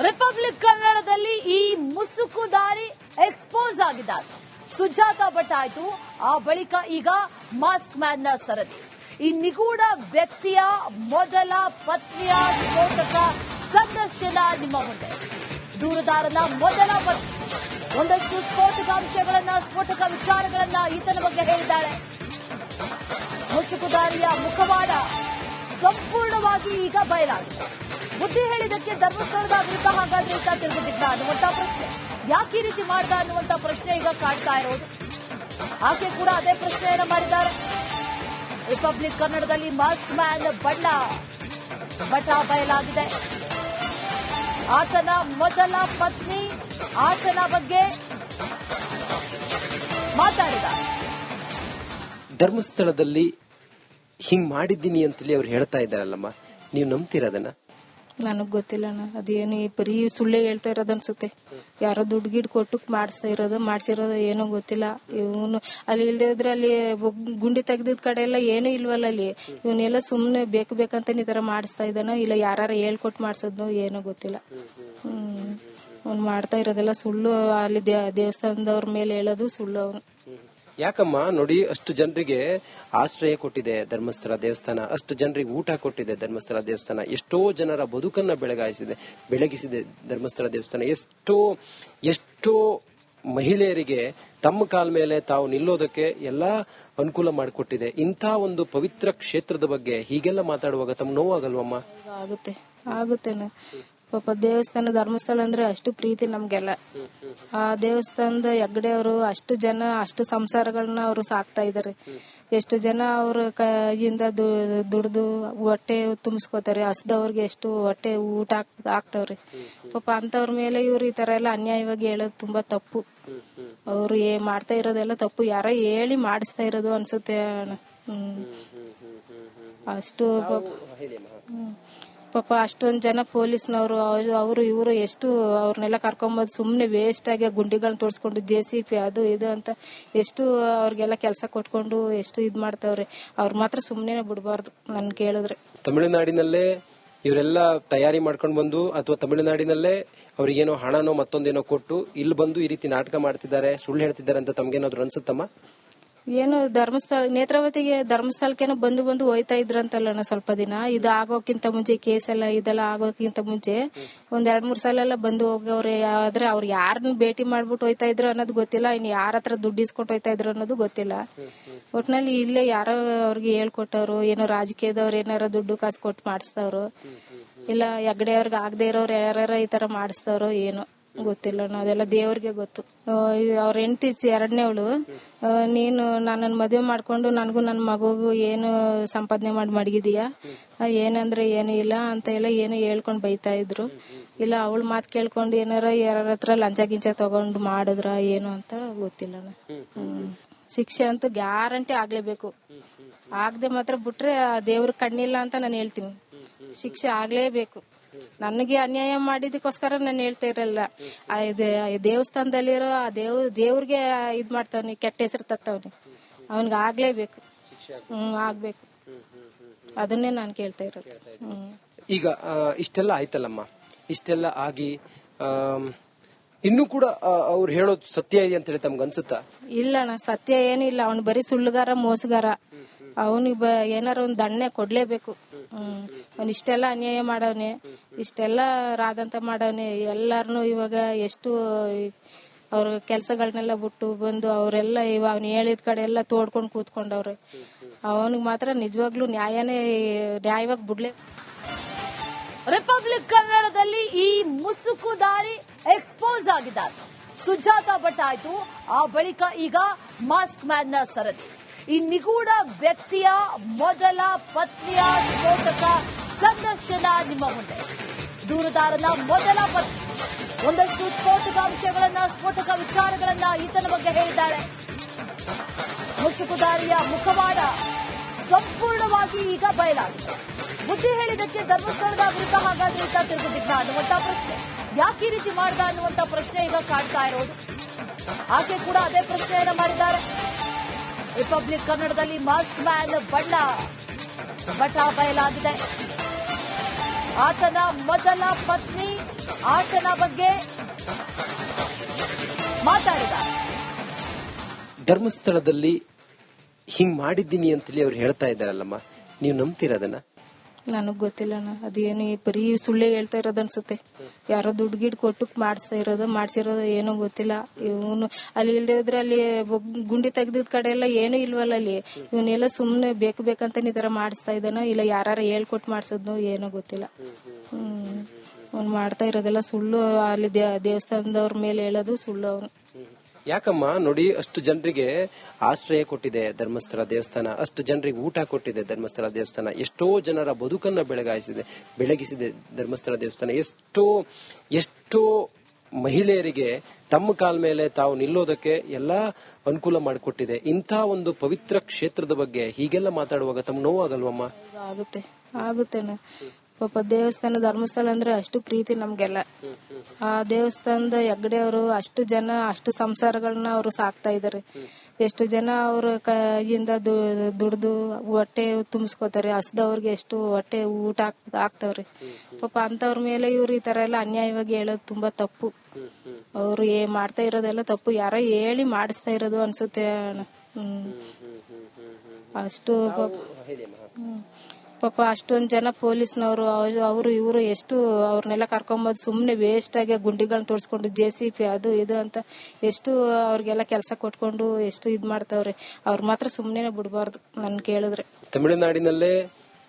Republic ಕನ್ನಡದಲ್ಲಿ ಈ ಮುಸುಕುದಾರಿ expose ಆಗಿದ್ದಾರೆ. ಸುಜಾತಾ ಭಟ್ ಆಯ್ತು, ಆ ಬಳಿಕ ಈಗ ಮಾಸ್ಕ್ ಮ್ಯಾನ್ ನ ಸರದಿ. ಈ ನಿಗೂಢ ವ್ಯಕ್ತಿಯ ಮೊದಲ ಪತ್ನಿಯ ಸ್ಫೋಟಕ ಸಂದರ್ಶನ ನಿಮ್ಮ ಮುಂದೆ. ದೂರುದಾರನ ಮೊದಲ ಪತ್ನಿ ಒಂದಷ್ಟು ಸ್ಫೋಟಕ ವಿಚಾರಗಳನ್ನ ಈತನ ಬಗ್ಗೆ ಹೇಳಿದ್ದಾಳೆ. ಮುಸುಕುದಾರಿಯ ಮುಖವಾಡ ಸಂಪೂರ್ಣವಾಗಿ ಈಗ ಬಯಲಾಗಿದೆ. ಬುದ್ಧಿ ಹೇಳಿದಕ್ಕೆ ಧರ್ಮಸ್ಥಳದ ವಿರುದ್ಧ ಹಾಗಾದ್ರೆ ಈತ ತಿರುಗುತ್ತಿದ್ದ ಅನ್ನುವಂತ ಪ್ರಶ್ನೆ, ಯಾಕೆ ಈ ರೀತಿ ಮಾಡ್ದ ಅನ್ನುವಂತ ಪ್ರಶ್ನೆ ಈಗ ಕಾಡ್ತಾ ಇರೋದು. ಆಕೆ ಕೂಡ ಅದೇ ಪ್ರಶ್ನೆಯನ್ನ ಮಾಡಿದ್ದಾರೆ. ರಿಪಬ್ಲಿಕ್ ಕನ್ನಡದಲ್ಲಿ ಮಾಸ್ಕ್ ಮ್ಯಾನ್ ಬಟ ಬಯಲಾಗಿದೆ. ಆತನ ಮೊದಲ ಪತ್ನಿ ಆತನ ಬಗ್ಗೆ ಮಾತಾಡಿದ. ಧರ್ಮಸ್ಥಳದಲ್ಲಿ ಹಿಂಗ್ ಮಾಡಿದ್ದೀನಿ ಅಂತೇಳಿ ಅವ್ರು ಹೇಳ್ತಾ ಇದ್ದಾರಲ್ಲಮ್ಮ, ನೀವು ನಂಬ್ತೀರ ಅದನ್ನ? ನನಗ್ ಗೊತ್ತಿಲ್ಲ ಅದೇನು ಬರೀ ಸುಳ್ಳೆ ಹೇಳ್ತಾ ಇರೋದು ಅನ್ಸುತ್ತೆ. ಯಾರೋ ದುಡ್ಡು ಗಿಡ್ ಕೊಟ್ಟು ಮಾಡ್ಸಿರೋದು ಏನೋ ಗೊತ್ತಿಲ್ಲ. ಇವನು ಅಲ್ಲಿ ಇಲ್ದಿದ್ರೆ ಅಲ್ಲಿ ಗುಂಡಿ ತೆಗ್ದಿದ್ ಕಡೆ ಎಲ್ಲ ಏನು ಇಲ್ವಲ್ಲ, ಅಲ್ಲಿ ಇವನ್ನೆಲ್ಲ ಸುಮ್ನೆ ಬೇಕಂತ ಈ ತರ ಮಾಡಿಸ್ತಾ ಇದ್ದಾನೋ ಇಲ್ಲ ಯಾರು ಹೇಳ್ಕೊಟ್ಟು ಮಾಡ್ಸೋದ್ನೋ ಏನೋ ಗೊತ್ತಿಲ್ಲ. ಅವ್ನು ಮಾಡ್ತಾ ಇರೋದೆಲ್ಲ ಸುಳ್ಳು. ಅಲ್ಲಿ ದೇವಸ್ಥಾನದವ್ರ ಮೇಲೆ ಹೇಳೋದು ಸುಳ್ಳು. ಅವನು ಯಾಕಮ್ಮ ನೋಡಿ, ಅಷ್ಟು ಜನರಿಗೆ ಆಶ್ರಯ ಕೊಟ್ಟಿದೆ ಧರ್ಮಸ್ಥಳ ದೇವಸ್ಥಾನ, ಅಷ್ಟು ಜನರಿಗೆ ಊಟ ಕೊಟ್ಟಿದೆ ಧರ್ಮಸ್ಥಳ ದೇವಸ್ಥಾನ, ಎಷ್ಟೋ ಜನರ ಬದುಕನ್ನ ಬೆಳಗಿಸಿದೆ ಧರ್ಮಸ್ಥಳ ದೇವಸ್ಥಾನ, ಎಷ್ಟೋ ಮಹಿಳೆಯರಿಗೆ ತಮ್ಮ ಕಾಲ ಮೇಲೆ ತಾವು ನಿಲ್ಲೋದಕ್ಕೆ ಎಲ್ಲಾ ಅನುಕೂಲ ಮಾಡಿಕೊಟ್ಟಿದೆ. ಇಂಥ ಒಂದು ಪವಿತ್ರ ಕ್ಷೇತ್ರದ ಬಗ್ಗೆ ಹೀಗೆಲ್ಲ ಮಾತಾಡುವಾಗ ತಮ್ಮ ನೋವಾಗಲ್ವಮ್ಮ? ಆಗುತ್ತೆ ಪಾಪ ದೇವಸ್ಥಾನ ಧರ್ಮಸ್ಥಳ ಅಂದ್ರೆ ಅಷ್ಟು ಪ್ರೀತಿ ನಮ್ಗೆಲ್ಲ. ಆ ದೇವಸ್ಥಾನದ ಹೆಗ್ಗಡೆ ಅವರು ಅಷ್ಟು ಜನ ಅಷ್ಟು ಸಂಸಾರಗಳನ್ನ ಅವರು ಸಾಕ್ತಾ ಇದಾರೆ. ಎಷ್ಟು ಜನ ಅವ್ರ ಕೈಯಿಂದ ದುಡ್ದು ಹೊಟ್ಟೆ ತುಂಬಿಸ್ಕೋತಾರೆ. ಹಸ್ದವ್ರಿಗೆ ಎಷ್ಟು ಹೊಟ್ಟೆ ಊಟ ಹಾಕ್ತವ್ರಿ. ಪಾಪ ಅಂತವ್ರ ಮೇಲೆ ಇವ್ರು ಈ ತರ ಎಲ್ಲ ಅನ್ಯಾಯವಾಗಿ ಹೇಳೋದು ತುಂಬಾ ತಪ್ಪು. ಅವ್ರು ಮಾಡ್ತಾ ಇರೋದೆಲ್ಲ ತಪ್ಪು. ಯಾರೋ ಹೇಳಿ ಮಾಡಿಸ್ತಾ ಇರೋದು ಅನ್ಸುತ್ತೆ. ಅಷ್ಟು ಪಾಪ ಅಷ್ಟೊಂದ್ ಜನ ಪೊಲೀಸ್ನವರು ಅವರು ಇವರು ಎಷ್ಟು ಅವ್ರನ್ನೆಲ್ಲ ಕರ್ಕೊಂಬಂದು ಸುಮ್ನೆ ವೇಸ್ಟ್ ಆಗಿ ಗುಂಡಿಗಳನ್ನ ತೋರ್ಸ್ಕೊಂಡು JCP ಅದು ಇದು ಅಂತ ಎಷ್ಟು ಅವ್ರಿಗೆಲ್ಲ ಕೆಲಸ ಕೊಟ್ಕೊಂಡು ಎಷ್ಟು ಇದ್ ಮಾಡ್ತಾವ್ರೆ. ಅವ್ರ ಮಾತ್ರ ಸುಮ್ನೆ ಬಿಡಬಾರ್ದು ನನ್ ಕೇಳಿದ್ರೆ. ತಮಿಳುನಾಡಿನಲ್ಲೇ ಇವರೆಲ್ಲ ತಯಾರಿ ಮಾಡ್ಕೊಂಡು ಬಂದು ಅಥವಾ ತಮಿಳುನಾಡಿನಲ್ಲೇ ಅವ್ರಿಗೇನೋ ಹಣನೋ ಮತ್ತೊಂದೇನೋ ಕೊಟ್ಟು ಇಲ್ಲಿ ಬಂದು ಈ ರೀತಿ ನಾಟಕ ಮಾಡ್ತಿದ್ದಾರೆ, ಸುಳ್ಳು ಹೇಳ್ತಿದ್ದಾರೆ ಅಂತ ತಮ್ಗೇನಾದ್ರು ಅನ್ಸುತ್ತಮ್ಮ? ಏನು ನೇತ್ರಾವತಿಗೆ ಧರ್ಮಸ್ಥಳಕ್ಕೇನೋ ಬಂದು ಹೋಯ್ತಾ ಇದ್ರಂತಲ್ಲ ಸ್ವಲ್ಪ ದಿನ. ಇದು ಆಗೋಕ್ಕಿಂತ ಮುಂಚೆ ಕೇಸ್ ಎಲ್ಲ ಇದೆಲ್ಲ ಆಗೋಕ್ಕಿಂತ ಮುಂಚೆ ಒಂದ್ 2-3 ಸಲ ಎಲ್ಲ ಬಂದು ಹೋಗವ್ರೆ. ಆದ್ರೆ ಅವ್ರು ಯಾರನ್ನ ಭೇಟಿ ಮಾಡ್ಬಿಟ್ಟು ಹೋಯ್ತಾ ಇದ್ರು ಅನ್ನೋದು ಗೊತ್ತಿಲ್ಲ. ಇನ್ ಯಾರ ಹತ್ರ ದುಡ್ಡು ಇಸ್ಕೊಂಡು ಹೋಯ್ತಾ ಇದ್ರು ಅನ್ನೋದು ಗೊತ್ತಿಲ್ಲ. ಒಟ್ನಲ್ಲಿ ಇಲ್ಲೇ ಯಾರೋ ಅವ್ರಿಗೆ ಹೇಳ್ಕೊಟ್ಟವ್ರು, ಏನೋ ರಾಜಕೀಯದವ್ರು ಏನಾರ ದುಡ್ಡು ಕಾಸು ಕೊಟ್ಟು ಮಾಡಿಸ್ತವ್ರು, ಇಲ್ಲ ಹೆಗ್ಗಡೆ ಅವ್ರಿಗೆ ಆಗದೆ ಇರೋರು ಯಾರ ಈ ತರ ಮಾಡಿಸ್ತವ್ರು ಏನೋ ಗೊತ್ತಿಲ್ಲ. ಅದೆಲ್ಲ ದೇವ್ರಿಗೆ ಗೊತ್ತು. ಅವ್ರ ಹೆಂಡತಿ 2ನೇವಳು ನೀನು ನನ್ನನ್ನು ಮದುವೆ ಮಾಡ್ಕೊಂಡು ನನಗೂ ನನ್ನ ಮಗುಗೂ ಏನು ಸಂಪಾದನೆ ಮಾಡಿ ಮಡಗಿದೀಯಾ, ಏನಂದ್ರೆ ಏನು ಇಲ್ಲ ಅಂತ ಎಲ್ಲ ಏನು ಹೇಳ್ಕೊಂಡ್ ಬೈತಾ ಇದ್ರು. ಇಲ್ಲ ಅವಳ ಮಾತು ಕೇಳ್ಕೊಂಡು ಏನಾರ ಯಾರ ಹತ್ರ ಲಂಚ ಗಿಂಚ ತಗೊಂಡು ಮಾಡಿದ್ರ ಏನು ಅಂತ ಗೊತ್ತಿಲ್ಲ. ಶಿಕ್ಷೆ ಅಂತೂ ಗ್ಯಾರಂಟಿ ಆಗ್ಲೇಬೇಕು. ಆಗದೆ ಮಾತ್ರ ಬಿಟ್ರೆ ದೇವ್ರ ಕಣ್ಣಿಲ್ಲ ಅಂತ ನಾನು ಹೇಳ್ತೀನಿ. ಶಿಕ್ಷೆ ಆಗ್ಲೇಬೇಕು. ನನಗೆ ಅನ್ಯಾಯ ಮಾಡಿದಕ್ಕೋಸ್ಕರ ನಾನು ಹೇಳ್ತಾ ಇರಲ್ಲ. ದೇವಸ್ಥಾನದಲ್ಲಿರೋ ದೇವ್ರಿಗೆ ಇದ್ ಮಾಡ್ತಾವ್ನಿ, ಕೆಟ್ಟ ಹೆಸರು ತತ್ತವ್ನಿ. ಅವನ್ಗೆ ಆಗ್ಲೇಬೇಕು. ಆಗ್ಬೇಕು. ಅದನ್ನೇ ನಾನು ಕೇಳ್ತಾ ಇರೋದು. ಈಗ ಇಷ್ಟೆಲ್ಲ ಆಯ್ತಲ್ಲಮ್ಮ, ಇಷ್ಟೆಲ್ಲ ಆಗಿ ಇನ್ನೂ ಕೂಡ ಅವ್ರು ಹೇಳೋದು ಸತ್ಯ ಇದೆ ಅಂತ ಹೇಳಿ ತಮ್ಗೆ ಅನ್ಸುತ್ತಾ? ಇಲ್ಲ ಸತ್ಯ ಏನಿಲ್ಲ. ಅವ್ನು ಬರೀ ಸುಳ್ಳುಗಾರ, ಮೋಸಗಾರ. ಅವನಿಗೆ ಏನಾರ ಒಂದ್ ದಂಡನೆ ಕೊಡ್ಲೇಬೇಕು. ಅವ್ನು ಇಷ್ಟೆಲ್ಲ ಅನ್ಯಾಯ ಮಾಡವ್ನೆ, ಇಷ್ಟೆಲ್ಲ ರಾದಂತ ಮಾಡವ್ನೆ. ಎಲ್ಲಾರನು ಇವಾಗ ಎಷ್ಟು ಅವ್ರ ಕೆಲ್ಸಗಳನ್ನೆಲ್ಲ ಬಿಟ್ಟು ಬಂದು ಅವರೆಲ್ಲ ಅವ್ನು ಹೇಳಿದ ಕಡೆ ಎಲ್ಲ ತೋಡ್ಕೊಂಡು ಕೂತ್ಕೊಂಡವ್ರೆ. ಅವನಿಗೆ ಮಾತ್ರ ನಿಜವಾಗ್ಲೂ ನ್ಯಾಯವಾಗಿ ಬಿಡ್ಲೇ. ರಿಪಬ್ಲಿಕ್ ಕನ್ನಡದಲ್ಲಿ ಈ ಮುಸುಕುದಾರಿ ಎಕ್ಸ್ಪೋಸ್ ಆಗಿದ್ದಾರೆ. ಸುಜಾತಾ ಭಟ್ ಆಯ್ತು, ಆ ಬಳಿಕ ಈಗ ಮಾಸ್ಕ್ ಮ್ಯಾನ್ ನ ಸರದಿ. ಈ ನಿಗೂಢ ವ್ಯಕ್ತಿಯ ಮೊದಲ ಪತ್ನಿಯ ಸ್ಫೋಟಕ ಸಂದರ್ಶನ ನಿಮ್ಮ ಮುಂದೆ. ದೂರುದಾರನ ಮೊದಲ ಪತ್ನಿ ಒಂದಷ್ಟು ಸ್ಫೋಟಕ ವಿಚಾರಗಳನ್ನ ಈತನ ಬಗ್ಗೆ ಹೇಳಿದ್ದಾಳೆ. ಮುಸುಕುದಾರಿಯ ಮುಖವಾಡ ಸಂಪೂರ್ಣವಾಗಿ ಈಗ ಬಯಲಾಗಿದೆ. ಬುದ್ಧಿ ಹೇಳಿದಕ್ಕೆ ಧರ್ಮಸ್ಥಳದ ವಿರುದ್ಧ ಹಾಗಾದ್ರೆ ಈತ ತಿರುಗುತ್ತಿದ್ದ ಅನ್ನುವಂತ ಪ್ರಶ್ನೆ, ಯಾಕೆ ಈ ರೀತಿ ಮಾಡ್ದ ಅನ್ನುವಂತ ಪ್ರಶ್ನೆ ಈಗ ಕಾಡ್ತಾ ಇರೋದು. ಆಕೆ ಕೂಡ ಅದೇ ಪ್ರಶ್ನೆಯನ್ನ ಮಾಡಿದ್ದಾರೆ. ರಿಪಬ್ಲಿಕ್ ಕನ್ನಡದಲ್ಲಿ ಮಾಸ್ಕ್ ಮ್ಯಾನ್ ಬಟ ಬಯಲಾಗಿದೆ. ಆತನ ಮೊದಲ ಪತ್ನಿ ಆತನ ಬಗ್ಗೆ ಮಾತಾಡಿದ. ಧರ್ಮಸ್ಥಳದಲ್ಲಿ ಹಿಂಗ್ ಮಾಡಿದ್ದೀನಿ ಅಂತೇಳಿ ಅವ್ರು ಹೇಳ್ತಾ ಇದ್ದಾರಲ್ಲಮ್ಮ, ನೀವು ನಂಬ್ತೀರ ಅದನ್ನ? ನನಗ್ ಗೊತ್ತಿಲ್ಲ ಅದೇನು ಬರೀ ಸುಳ್ಳೆ ಹೇಳ್ತಾ ಇರೋದು ಅನ್ಸುತ್ತೆ. ಯಾರೋ ದುಡ್ಡು ಗಿಡ್ ಕೊಟ್ಟು ಮಾಡ್ಸಿರೋದು ಏನೋ ಗೊತ್ತಿಲ್ಲ. ಇವನು ಅಲ್ಲಿ ಇಲ್ದೇ ಇದ್ರೆ ಅಲ್ಲಿ ಗುಂಡಿ ತೆಗ್ದಿದ್ ಕಡೆ ಎಲ್ಲ ಏನು ಇಲ್ವಲ್ಲ ಅಲ್ಲಿ. ಇವನ್ನೆಲ್ಲ ಸುಮ್ನೆ ಬೇಕಂತ ಈ ತರ ಮಾಡಿಸ್ತಾ ಇದ್ದಾನೋ ಇಲ್ಲ ಯಾರು ಹೇಳ್ಕೊಟ್ಟು ಮಾಡ್ಸೋದ್ನೋ ಏನೋ ಗೊತ್ತಿಲ್ಲ. ಅವ್ನು ಮಾಡ್ತಾ ಇರೋದೆಲ್ಲ ಸುಳ್ಳು. ಅಲ್ಲಿ ದೇವಸ್ಥಾನದವ್ರ ಮೇಲೆ ಹೇಳೋದು ಸುಳ್ಳು. ಅವನು ಯಾಕಮ್ಮ ನೋಡಿ, ಅಷ್ಟು ಜನರಿಗೆ ಆಶ್ರಯ ಕೊಟ್ಟಿದೆ ಧರ್ಮಸ್ಥಳ ದೇವಸ್ಥಾನ, ಅಷ್ಟು ಜನರಿಗೆ ಊಟ ಕೊಟ್ಟಿದೆ ಧರ್ಮಸ್ಥಳ ದೇವಸ್ಥಾನ, ಎಷ್ಟೋ ಜನರ ಬದುಕನ್ನ ಬೆಳಗಿಸಿದೆ ಧರ್ಮಸ್ಥಳ ದೇವಸ್ಥಾನ, ಎಷ್ಟೋ ಮಹಿಳೆಯರಿಗೆ ತಮ್ಮ ಕಾಲ ಮೇಲೆ ತಾವು ನಿಲ್ಲೋದಕ್ಕೆ ಎಲ್ಲಾ ಅನುಕೂಲ ಮಾಡಿಕೊಟ್ಟಿದೆ. ಇಂಥ ಒಂದು ಪವಿತ್ರ ಕ್ಷೇತ್ರದ ಬಗ್ಗೆ ಹೀಗೆಲ್ಲ ಮಾತಾಡುವಾಗ ತಮ್ಗೆ ನೋವಾಗಲ್ವಮ್ಮ? ಆಗುತ್ತೆ ಪಾಪ ದೇವಸ್ಥಾನ ಧರ್ಮಸ್ಥಳ ಅಂದ್ರೆ ಅಷ್ಟು ಪ್ರೀತಿ ನಮ್ಗೆಲ್ಲ. ಆ ದೇವಸ್ಥಾನದ ಹೆಗ್ಗಡೆ ಅವರು ಅಷ್ಟು ಜನ ಅಷ್ಟು ಸಂಸಾರಗಳನ್ನ ಅವರು ಸಾಕ್ತಾ ಇದಾರೆ. ಎಷ್ಟು ಜನ ಅವ್ರ ಕೈಯಿಂದ ದುಡ್ದು ಹೊಟ್ಟೆ ತುಂಬಿಸ್ಕೋತಾರೆ. ಹಸ್ದವ್ರಿಗೆ ಎಷ್ಟು ಹೊಟ್ಟೆ ಊಟ ಹಾಕ್ತವ್ರೆ. ಪಾಪ ಅಂತವ್ರ ಮೇಲೆ ಇವ್ರು ಈ ತರ ಎಲ್ಲ ಅನ್ಯಾಯವಾಗಿ ಹೇಳೋದು ತುಂಬಾ ತಪ್ಪು. ಅವ್ರು ಮಾಡ್ತಾ ಇರೋದೆಲ್ಲ ತಪ್ಪು. ಯಾರೋ ಹೇಳಿ ಮಾಡಿಸ್ತಾ ಇರೋದು ಅನ್ಸುತ್ತೆ. ಅಷ್ಟು ಪಾಪ ಅಷ್ಟೊಂದ್ ಜನ ಪೊಲೀಸ್ನವರು ಅವರು ಇವರು ಎಷ್ಟು ಅವ್ರನ್ನೆಲ್ಲ ಕರ್ಕೊಂಬಂದು ಸುಮ್ನೆ ವೇಸ್ಟ್ ಆಗಿ ಗುಂಡಿಗಳನ್ನ ತೋರಿಸ್ಕೊಂಡು JCB ಅದು ಇದು ಅಂತ ಎಷ್ಟು ಅವ್ರಿಗೆಲ್ಲ ಕೆಲಸ ಕೊಟ್ಕೊಂಡು ಎಷ್ಟು ಇದ್ ಮಾಡ್ತಾವ್ರೆ. ಅವ್ರ ಮಾತ್ರ ಸುಮ್ನೆ ಬಿಡಬಾರ್ದು ನನ್ ಕೇಳಿದ್ರೆ. ತಮಿಳುನಾಡಿನಲ್ಲೇ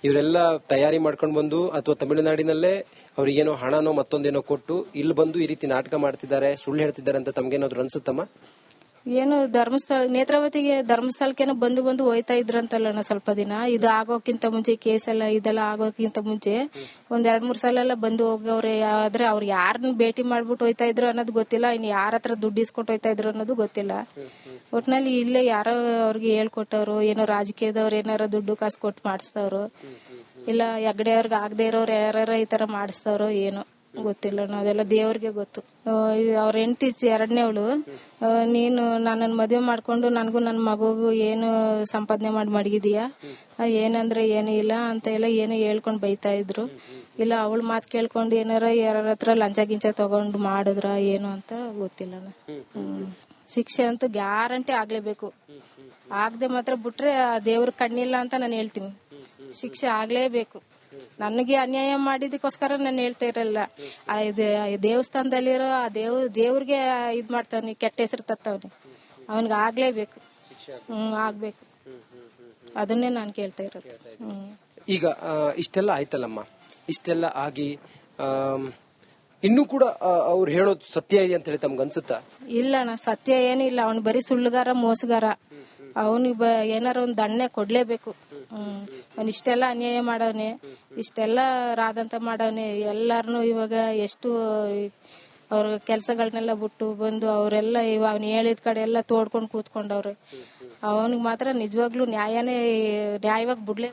ಇವರೆಲ್ಲ ತಯಾರಿ ಮಾಡ್ಕೊಂಡು ಬಂದು ಅಥವಾ ತಮಿಳುನಾಡಿನಲ್ಲೇ ಅವ್ರಿಗೇನೋ ಹಣನೋ ಮತ್ತೊಂದೇನೋ ಕೊಟ್ಟು ಇಲ್ಲಿ ಬಂದು ಈ ರೀತಿ ನಾಟಕ ಮಾಡ್ತಿದ್ದಾರೆ, ಸುಳ್ಳು ಹೇಳ್ತಿದ್ದಾರೆ ಅಂತ ತಮ್ಗೇನಾದ್ರು ಅನ್ಸುತ್ತಮ್ಮ? ಏನು ಧರ್ಮಸ್ಥಳಕ್ಕೇನೋ ಬಂದು ಹೋಯ್ತಾ ಇದ್ರಂತಲ್ಲ ಸ್ವಲ್ಪ ದಿನ. ಇದು ಆಗೋಕ್ಕಿಂತ ಮುಂಚೆ ಕೇಸ್ ಎಲ್ಲ ಇದೆಲ್ಲ ಆಗೋಕ್ಕಿಂತ ಮುಂಚೆ ಒಂದ್ 2-3 ಸಲ ಎಲ್ಲ ಬಂದು ಹೋಗವ್ರೆ. ಆದ್ರೆ ಅವ್ರು ಯಾರನ್ನ ಭೇಟಿ ಮಾಡ್ಬಿಟ್ಟು ಹೋಯ್ತಾ ಇದ್ರು ಅನ್ನೋದು ಗೊತ್ತಿಲ್ಲ. ಇನ್ನು ಯಾರ ಹತ್ರ ದುಡ್ಡು ಇಸ್ಕೊಟ್ಟು ಹೋಯ್ತಾ ಇದ್ರು ಅನ್ನೋದು ಗೊತ್ತಿಲ್ಲ. ಒಟ್ನಲ್ಲಿ ಇಲ್ಲೇ ಯಾರೋ ಅವ್ರಿಗೆ ಹೇಳ್ಕೊಟ್ಟವ್ರು, ಏನೋ ರಾಜಕೀಯದವ್ರು ಏನಾರ ದುಡ್ಡು ಕಾಸು ಕೊಟ್ಟು ಮಾಡಿಸ್ತವ್ರು, ಇಲ್ಲ ಹೆಗ್ಗಡೆ ಅವ್ರಿಗೆ ಆಗದೆ ಇರೋರು ಯಾರು ಈ ತರ ಮಾಡಿಸ್ತವ್ರು ಏನೋ ಗೊತ್ತಿಲ್ಲ. ಅದೆಲ್ಲ ದೇವ್ರಿಗೆ ಗೊತ್ತು. ಅವ್ರ ಹೆಂಡತಿ 2ನೇವಳು ನೀನು ನನ್ನನ್ನು ಮದುವೆ ಮಾಡ್ಕೊಂಡು ನನಗೂ ನನ್ನ ಮಗುಗೂ ಏನು ಸಂಪಾದನೆ ಮಾಡಿ ಮಡಗಿದೀಯಾ, ಏನಂದ್ರೆ ಏನು ಇಲ್ಲ ಅಂತ ಎಲ್ಲ ಏನು ಹೇಳ್ಕೊಂಡ್ ಬೈತಾ ಇದ್ರು. ಇಲ್ಲ ಅವಳ ಮಾತು ಕೇಳ್ಕೊಂಡು ಏನಾರ ಯಾರ ಹತ್ರ ಲಂಚ ಗಿಂಚ ತಗೊಂಡು ಮಾಡಿದ್ರ ಏನು ಅಂತ ಗೊತ್ತಿಲ್ಲ. ಶಿಕ್ಷೆ ಅಂತೂ ಗ್ಯಾರಂಟಿ ಆಗ್ಲೇಬೇಕು. ಆಗದೆ ಮಾತ್ರ ಬಿಟ್ರೆ ದೇವ್ರ ಕಣ್ಣಿಲ್ಲ ಅಂತ ನಾನು ಹೇಳ್ತೀನಿ. ಶಿಕ್ಷೆ ಆಗ್ಲೇಬೇಕು. ನನಗೆ ಅನ್ಯಾಯ ಮಾಡಿದಕ್ಕೋಸ್ಕರ ನಾನು ಹೇಳ್ತಾ ಇರಲ್ಲ. ದೇವಸ್ಥಾನದಲ್ಲಿರೋ ಆ ದೇವ್ರಿಗೆ ಇದ್ ಮಾಡ್ತಾವ್ನಿ, ಕೆಟ್ಟ ಹೆಸರು ತತ್ತವ್ನಿ. ಅವನ್ಗೆ ಆಗ್ಲೇಬೇಕು. ಆಗ್ಬೇಕು. ಅದನ್ನೇ ನಾನು ಕೇಳ್ತಾ ಇರೋದು. ಈಗ ಇಷ್ಟೆಲ್ಲ ಆಯ್ತಲ್ಲಮ್ಮ, ಇಷ್ಟೆಲ್ಲ ಆಗಿ ಇನ್ನೂ ಕೂಡ ಅವ್ರು ಹೇಳೋದು ಸತ್ಯ ಇದೆ ಅಂತ ಹೇಳಿ ತಮ್ಗೆ ಅನ್ಸುತ್ತಾ? ಇಲ್ಲ ಸತ್ಯ ಏನಿಲ್ಲ. ಅವ್ನು ಬರೀ ಸುಳ್ಳುಗಾರ, ಮೋಸಗಾರ. ಅವನಿಗೆ ಏನಾರ ಒಂದ್ ದಂಡನೆ ಕೊಡ್ಲೇಬೇಕು. ಅವ್ನ ಇಷ್ಟೆಲ್ಲ ಅನ್ಯಾಯ ಮಾಡವ್ನೆ, ಇಷ್ಟೆಲ್ಲ ರಾದಂತ ಮಾಡವ್ನೆ. ಎಲ್ಲಾರನು ಇವಾಗ ಎಷ್ಟು ಅವ್ರ ಕೆಲ್ಸಗಳನ್ನೆಲ್ಲ ಬಿಟ್ಟು ಬಂದು ಅವರೆಲ್ಲ ಅವ್ನು ಹೇಳಿದ ಕಡೆ ಎಲ್ಲ ತೋಡ್ಕೊಂಡು ಕೂತ್ಕೊಂಡವ್ರೆ. ಅವನಿಗೆ ಮಾತ್ರ ನಿಜವಾಗ್ಲೂ ನ್ಯಾಯವಾಗಿ ಬಿಡ್ಲೇ.